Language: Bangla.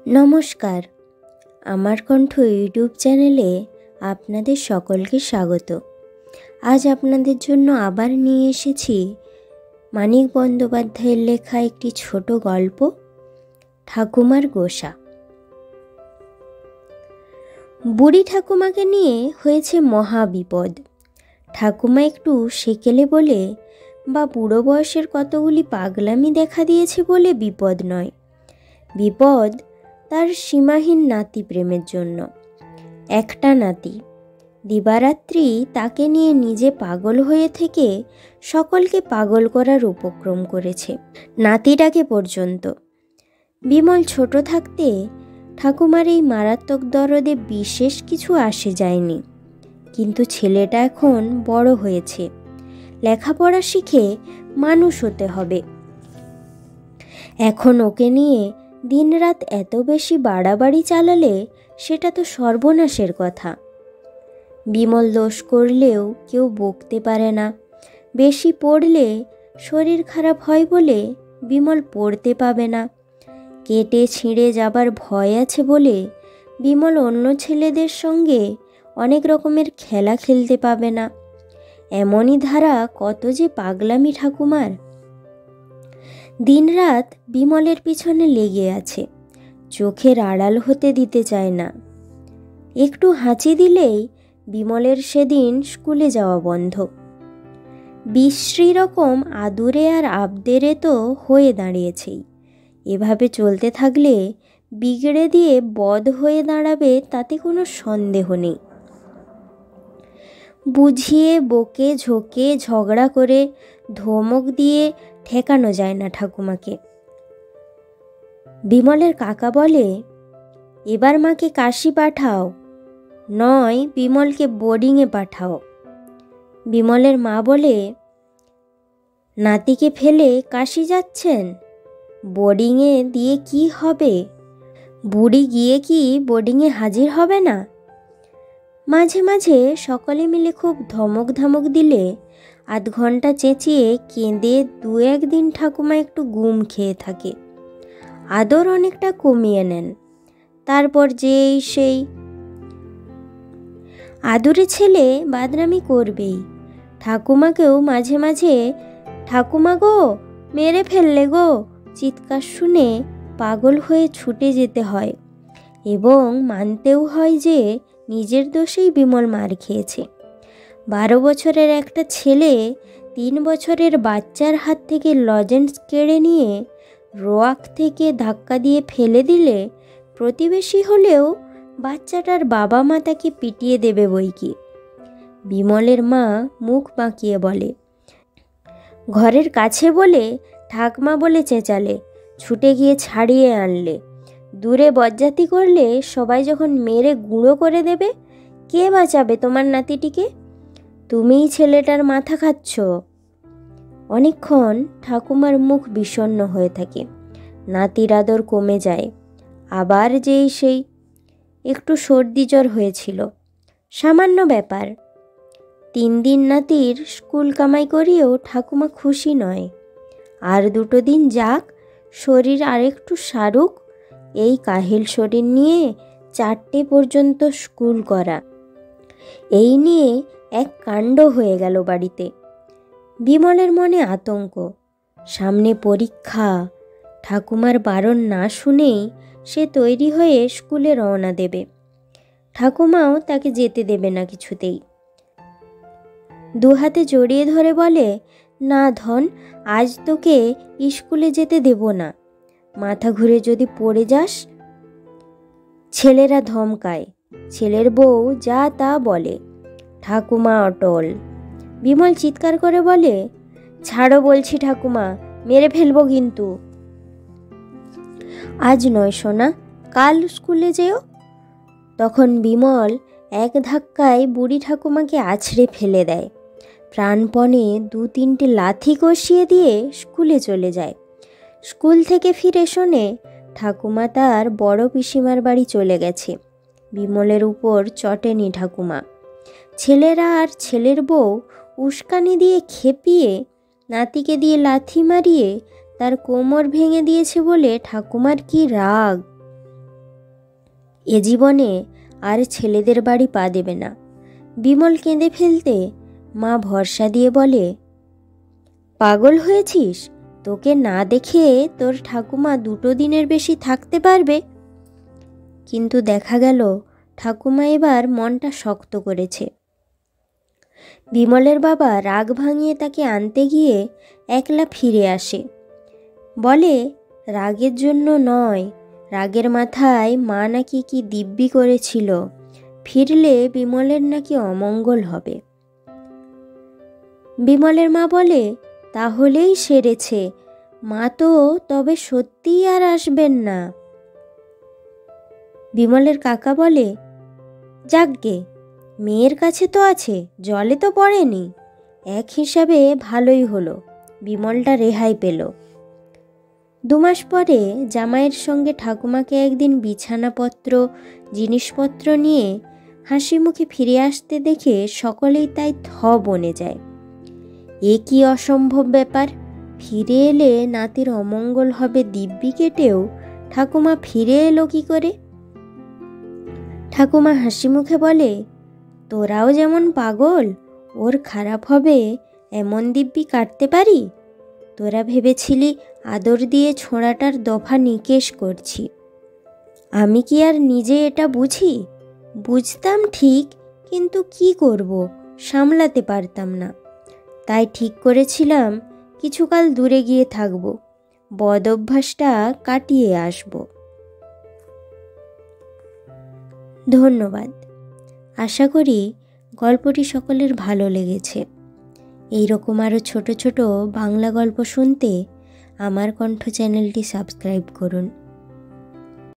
নমস্কার, আমার কণ্ঠ ইউটিউব চ্যানেলে আপনাদের সকলকে স্বাগত। আজ আপনাদের জন্য আবার নিয়ে এসেছি মানিক বন্দ্যোপাধ্যায়ের লেখা একটি ছোট গল্প, ঠাকুমার গোসা। বুড়ি ঠাকুমাকে নিয়ে হয়েছে মহা বিপদ। ঠাকুমা একটু সেকেলে বলে বা বুড়ো বয়সের কতগুলি পাগলামি দেখা দিয়েছে বলে বিপদ নয়, বিপদ তার সীমাহীন নাতি প্রেমের জন্য। একটা নাতি, দিবারাত্রি তাকে নিয়ে নিজে পাগল হয়ে থেকে সকলকে পাগল করার উপক্রম করেছে, নাতিটাকে পর্যন্ত। বিমল ছোট থাকতে ঠাকুমার এই মারাত্মক দরদে বিশেষ কিছু আসে যায়নি, কিন্তু ছেলেটা এখন বড় হয়েছে, লেখাপড়া শিখে মানুষ হতে হবে। এখন ওকে নিয়ে দিনরাত এত বেশি বাড়াবাড়ি চালালে সেটা তো সর্বনাশের কথা। বিমল দোষ করলেও কেউ বকতে পারে না। বেশি পড়লে শরীর খারাপ হয় বলে বিমল পড়তে পাবে না। কেটে ছিঁড়ে যাবার ভয় আছে বলে বিমল অন্য ছেলেদের সঙ্গে অনেক রকমের খেলা খেলতে পাবে না। এমনই ধারা কত যে পাগলামি ঠাকুমার। দিনরাত বিমলের পিছনে লেগে আছে, চোখের আড়াল হতে দিতে চায় না। একটু হাঁচি দিলেই বিমলের সেদিন স্কুলে যাওয়া বন্ধ। বিশ্রী রকম আদুরে আর আবদেরে তো হয়ে দাঁড়িয়েছেই। এভাবে চলতে থাকলে বিগড়ে দিয়ে বধ হয়ে দাঁড়াবে, তাতে কোনো সন্দেহ নেই। বুঝিয়ে বকে ঝোঁকে ঝগড়া করে ধমক দিয়ে ঠেকানো যায় না ঠাকুমাকে। বিমলের কাকা বলে, এবার মাকে কাশি পাঠাও, নয় বিমলকে বোর্ডিংয়ে পাঠাও। বিমলের মা বলে, নাতিকে ফেলে কাশি যাচ্ছেন? বোর্ডিংয়ে দিয়ে কি হবে? বুড়ি গিয়ে কি বোর্ডিংয়ে হাজির হবে না? মাঝে মাঝে সকলে মিলে খুব ধমক ধমক দিলে আধ ঘন্টা চেঁচিয়ে কেঁদে দু একদিন ঠাকুমা একটু গুম খেয়ে থাকে, আদর অনেকটা কমিয়ে নেন। তারপর যেই সেই আদুরে ছেলে বাদরামি করবেই। ঠাকুমাকেও মাঝে মাঝে ঠাকুমা গো, মেরে ফেললে গো চিৎকার শুনে পাগল হয়ে ছুটে যেতে হয়, এবং মানতেও হয় যে নিজের দোষেই বিমল মার খেয়েছে। 12 বছরের একটা ছেলে 3 বছরের বাচ্চার হাত থেকে লজেন্স কেড়ে নিয়ে রোয়াক থেকে ধাক্কা দিয়ে ফেলে দিলে প্রতিবেশী হলেও বাচ্চাটার বাবা মা তাকে পিটিয়ে দেবে বইকি। বিমলের মা মুখ বাঁকিয়ে বলে, ঘরের কাছে বলে ঠাকমা বলে চেঁচালে, ছুটে গিয়ে ছাড়িয়ে আনলে। দূরে বজ্জাতি করলে সবাই যখন মেরে গুঁড়ো করে দেবে, কে বাঁচাবে তোমার নাতিটিকে? তুমিই ছেলেটার মাথা খাচ্ছ। অনেকক্ষণ ঠাকুমার মুখ বিষণ্ণ হয়ে থাকে, নাতির আদর কমে যায়। আবার যেই সেই একটু সর্দি জ্বর হয়েছিল, সামান্য ব্যাপার। 3 দিন নাতির স্কুল কামাই করিয়েও ঠাকুমা খুশি নয়। আর 2 দিন যাক, শরীর আরেকটু সারুক, এই কাহিল শরীর নিয়ে 4টে পর্যন্ত স্কুল করা, এই নিয়ে এক কাণ্ড হয়ে গেল বাড়িতে। বিমলের মনে আতঙ্ক, সামনে পরীক্ষা। ঠাকুমার বারণ না শুনেই সে তৈরি হয়ে স্কুলে রওনা দেবে। ঠাকুমাও তাকে যেতে দেবে না কিছুতেই। 2 হাতে জড়িয়ে ধরে বলে, না ধন, আজ তোকে স্কুলে যেতে দেব না। মাথা ঘুরে যদি পড়ে যাস। ছেলেরা ধমকায়, ছেলের বউ যা তা বলে, ঠাকুমা অটল। বিমল চিৎকার করে বলে, ছাড়ো বলছি ঠাকুমা, মেরে ফেলবো কিন্তু। আজ নয় সোনা, কাল স্কুলে যেও। তখন বিমল এক ধাক্কায় বুড়ি ঠাকুমাকে আছড়ে ফেলে দেয়, প্রাণপণে 2-3টে লাথি কষিয়ে দিয়ে স্কুলে চলে যায়। স্কুল থেকে ফিরে শোনে ঠাকুমা তার বড় পিসিমার বাড়ি চলে গেছে। বিমলের উপর চটেনি ঠাকুমা। ছেলেরা আর ছেলের বউ উস্কানি দিয়ে খেপিয়ে নাতিকে দিয়ে লাথি মারিয়ে তার কোমর ভেঙে দিয়েছে বলে ঠাকুমার কি রাগ। এ জীবনে আর ছেলেদের বাড়ি পা দেবে না। বিমল কেঁদে ফেলতে মা ভরসা দিয়ে বলে, পাগল হয়েছিস? তোকে না দেখে তোর ঠাকুমা 2 দিনের বেশি থাকতে পারবে? কিন্তু দেখা গেল ঠাকুমা এবার মনটা শক্ত করেছে। বিমলের বাবা রাগ ভাঙিয়ে তাকে আনতে গিয়ে একলা ফিরে আসে। বলে রাগের জন্য নয়, রাগের মাথায় মা নাকি কি দিব্যি করেছিল, ফিরলে বিমলের নাকি অমঙ্গল হবে। বিমলের মা বলে, তাহলেই সেরেছে, মা তো তবে সত্যিই আর আসবেন না। বিমলের কাকা বলে, যাকগে, মেয়ের কাছে তো আছে, জলে তো পড়েনি। এক হিসাবে ভালোই হলো, বিমলটা রেহাই পেল। 2 মাস পরে জামাইয়ের সঙ্গে ঠাকুমাকে একদিন বিছানাপত্র জিনিসপত্র নিয়ে হাসি মুখে ফিরে আসতে দেখে সকলেই তাই থ বনে যায়। এ কি অসম্ভব ব্যাপার! ফিরে এলে নাতির অমঙ্গল হবে দিব্যি কেটেও ঠাকুমা ফিরে এলো কি করে? ঠাকুমা হাসি মুখে বলে, তোরাও যেমন পাগল, ওর খারাপ হবে এমন দিব্যি কাটতে পারি? তোরা ভেবেছিলি আদর দিয়ে ছোঁড়াটার দফা নিকেশ করছি। আমি কি আর নিজে এটা বুঝি? বুঝতাম ঠিক, কিন্তু কি করব, সামলাতে পারতাম না। তাই ঠিক করেছিলাম কিছুকাল দূরে গিয়ে থাকব, বদ অভ্যাসটা কাটিয়ে আসব। ধন্যবাদ। আশা করি গল্পটি সকলের ভালো লেগেছে। এইরকম আরও ছোট ছোট বাংলা গল্প শুনতে আমার কণ্ঠ চ্যানেলটি সাবস্ক্রাইব করুন।